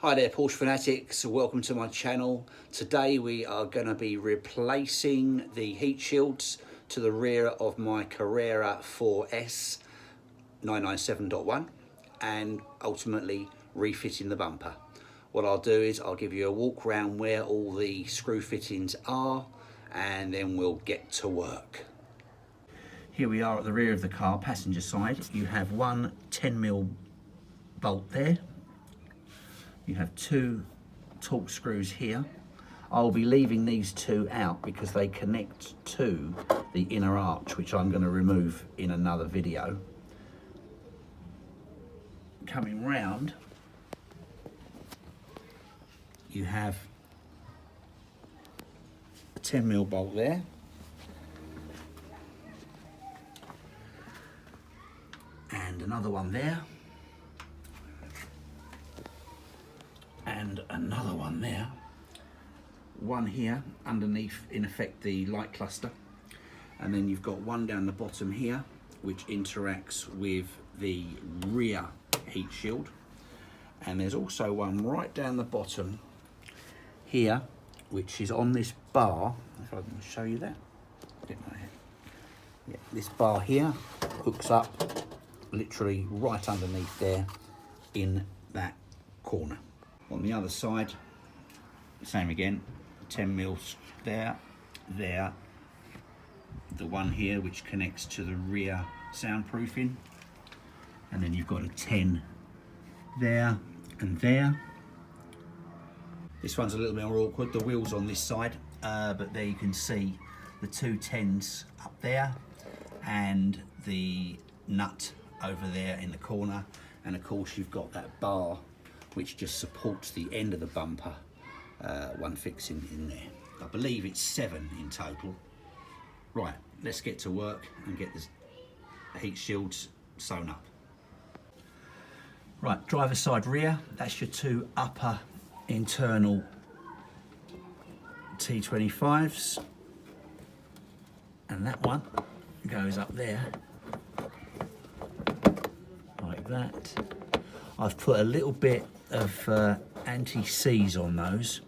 Hi there Porsche fanatics, welcome to my channel. Today we are going to be replacing the heat shields to the rear of my Carrera 4S 997.1 and ultimately refitting the bumper. What I'll do is I'll give you a walk around where all the screw fittings are and then we'll get to work. Here we are at the rear of the car, passenger side. You have one 10mm bolt there. You have two torque screws here. I'll be leaving these two out because they connect to the inner arch, which I'm going to remove in another video. Coming round, you have a 10mm bolt there. And another one there. And another one there, one here underneath in effect the light cluster, and then you've got one down the bottom here which interacts with the rear heat shield, and there's also one right down the bottom here which is on this bar. If I can show you that, yeah, this bar here hooks up literally right underneath there in that corner. On the other side, same again, 10mm there, the one here which connects to the rear soundproofing, and then you've got a 10 there and there. This one's a little bit more awkward, the wheel's on this side, but there you can see the two 10s up there and the nut over there in the corner, and of course you've got that bar which just supports the end of the bumper, one fixing in there. I believe it's 7 in total. Right, let's get to work and get the heat shields sewn up. Right, driver's side rear, that's your two upper internal T25s, and that one goes up there like that. I've put a little bit of anti-seize on those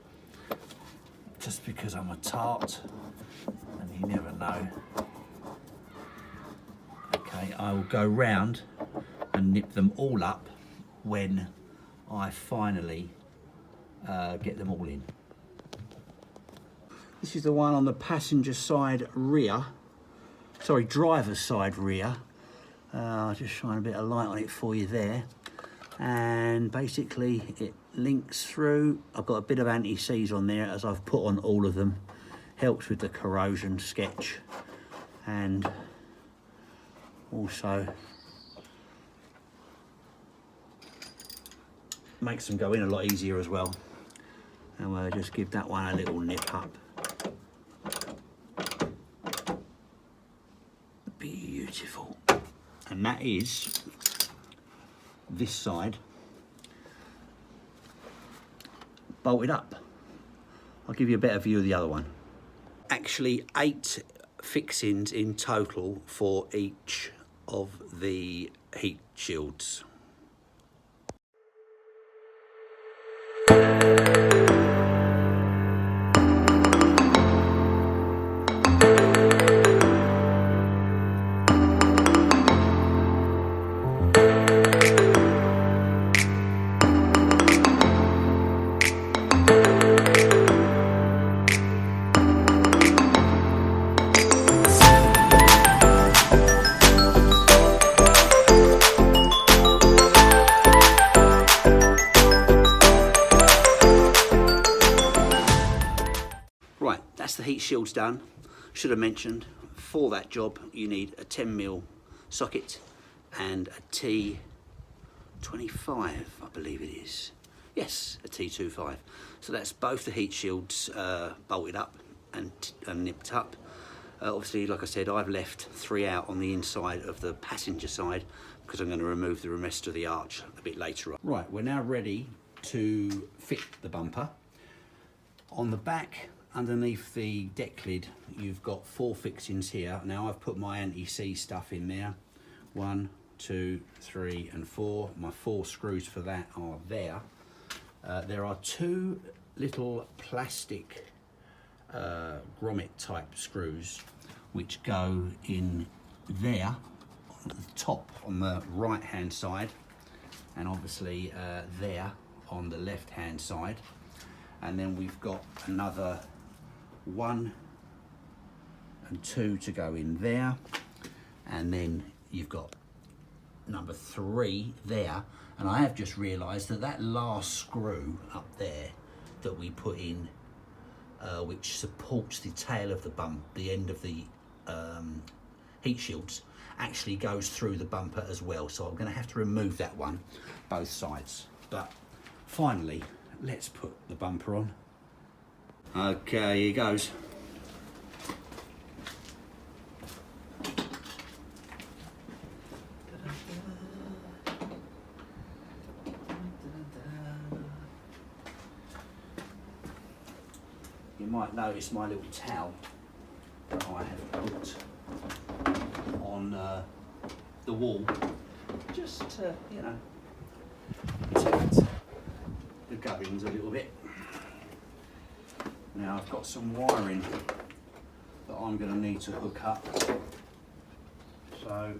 just because I'm a tart and you never know. Okay, I will go round and nip them all up when I finally get them all in. This is the one on the passenger side rear, sorry, driver's side rear. I'll just shine a bit of light on it for you there. And basically it links through. I've got a bit of anti-seize on there as I've put on all of them. Helps with the corrosion sketch and also makes them go in a lot easier as well. And we'll just give that one a little nip up. Beautiful. And that is this side bolted up. I'll give you a better view of the other one. Actually 8 fixings in total for each of the heat shields. Right, that's the heat shields done. Should have mentioned, for that job you need a 10mm socket and a T25, I believe it is. Yes, a T25. So that's both the heat shields bolted up and nipped up. Obviously, like I said, I've left 3 out on the inside of the passenger side because I'm going to remove the rest of the arch a bit later on. Right, we're now ready to fit the bumper. On the back, underneath the deck lid, you've got 4 fixings here. Now I've put my anti-seize stuff in there. 1, 2, 3 and 4. My 4 screws for that are there. There are two little plastic grommet type screws which go in there at the top on the right hand side, and obviously there on the left hand side. And then we've got another 1 and 2 to go in there, and then you've got number 3 there. And I have just realised that that last screw up there that we put in, which supports the tail of the bump, the end of the heat shields, actually goes through the bumper as well. So I'm going to have to remove that one, both sides. But finally, let's put the bumper on. Okay, here goes. You might notice my little towel that I have put on the wall, just to, you know, protect the gubbins a little bit. Now I've got some wiring that I'm going to need to hook up, so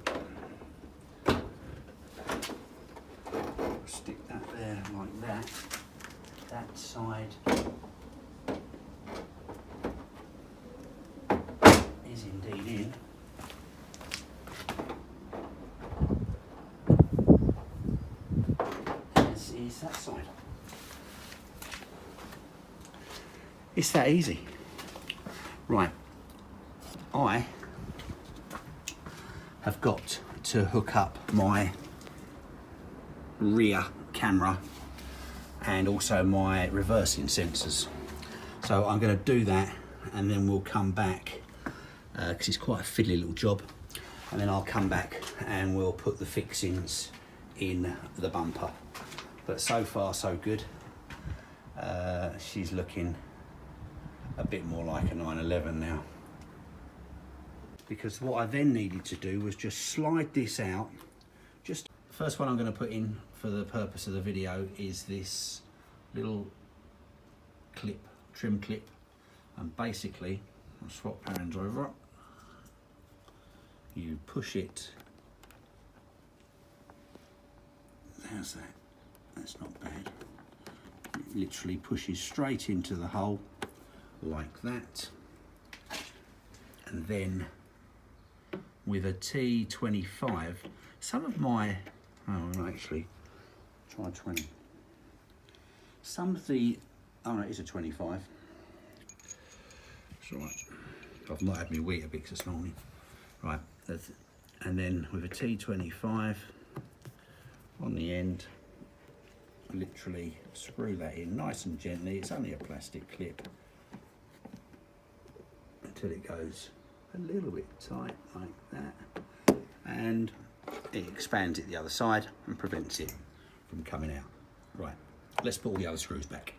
stick that there like that. That side is indeed in. As is that side. It's that easy. Right, I have got to hook up my rear camera and also my reversing sensors. So I'm going to do that, and then we'll come back, because it's quite a fiddly little job, and then I'll come back and we'll put the fixings in the bumper. But so far so good. She's looking a bit more like a 911 now. Because what I then needed to do was just slide this out. Just first one I'm going to put in for the purpose of the video is this little clip, trim clip, and basically I'll swap hands over. You push it. There's that. That's not bad. It literally pushes straight into the hole like that, and then with a T25, some of my, oh actually, try 20. Some of the, oh no, it is a 25. It's all right. I've not had my Weetabix this morning. Right, and then with a T25 on the end, literally screw that in nice and gently. It's only a plastic clip, until it goes a little bit tight like that, and it expands it the other side and prevents it from coming out. Right, let's put all the other screws back.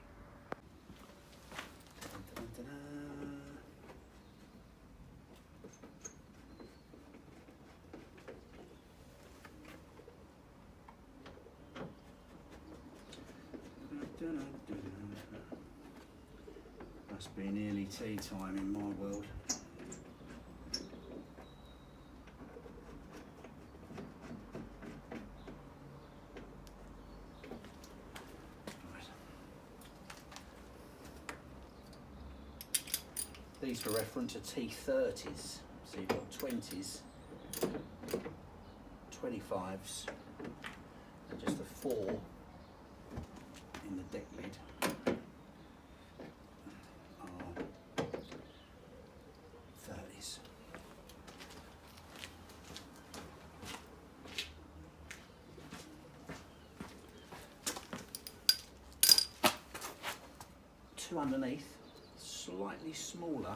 Must be nearly tea time in my world. Right. These for reference are T30s. So you've got 20s, 25s, and just the 4 in the deck lid. 30s. Two underneath, slightly smaller.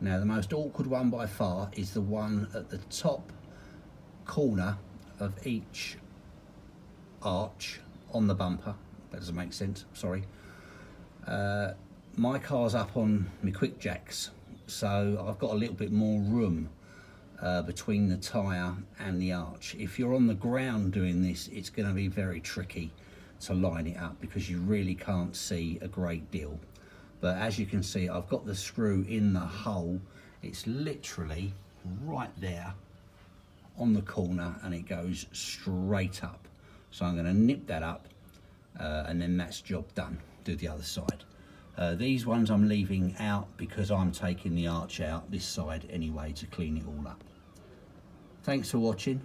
Now the most awkward one by far is the one at the top corner of each arch on the bumper. That doesn't make sense, sorry. My car's up on my quick jacks, so I've got a little bit more room between the tyre and the arch. If you're on the ground doing this, it's going to be very tricky to line it up because you really can't see a great deal. But as you can see, I've got the screw in the hole. It's literally right there on the corner and it goes straight up. So I'm going to nip that up and then that's job done. Do the other side. These ones I'm leaving out because I'm taking the arch out this side anyway to clean it all up. Thanks for watching.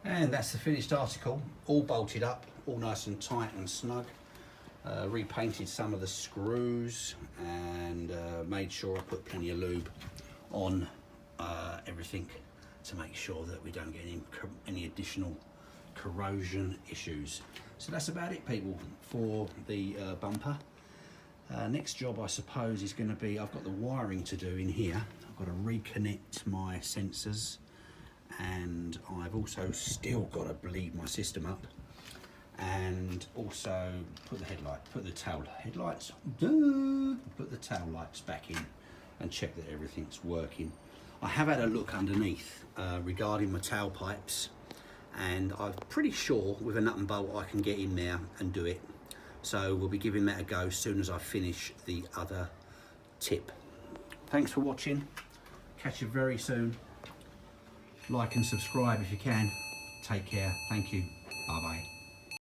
And that's the finished article, all bolted up, all nice and tight and snug. Repainted some of the screws and made sure I put plenty of lube on everything to make sure that we don't get any additional corrosion issues. So that's about it, people, for the bumper. Next job I suppose is going to be, I've got the wiring to do in here. I've got to reconnect my sensors and I've also still got to bleed my system up. And also put the tail lights back in and check that everything's working. I have had a look underneath regarding my tailpipes and I'm pretty sure with a nut and bolt I can get in there and do it. So we'll be giving that a go as soon as I finish the other tip. Thanks for watching. Catch you very soon. Like and subscribe if you can. Take care. Thank you. Bye bye.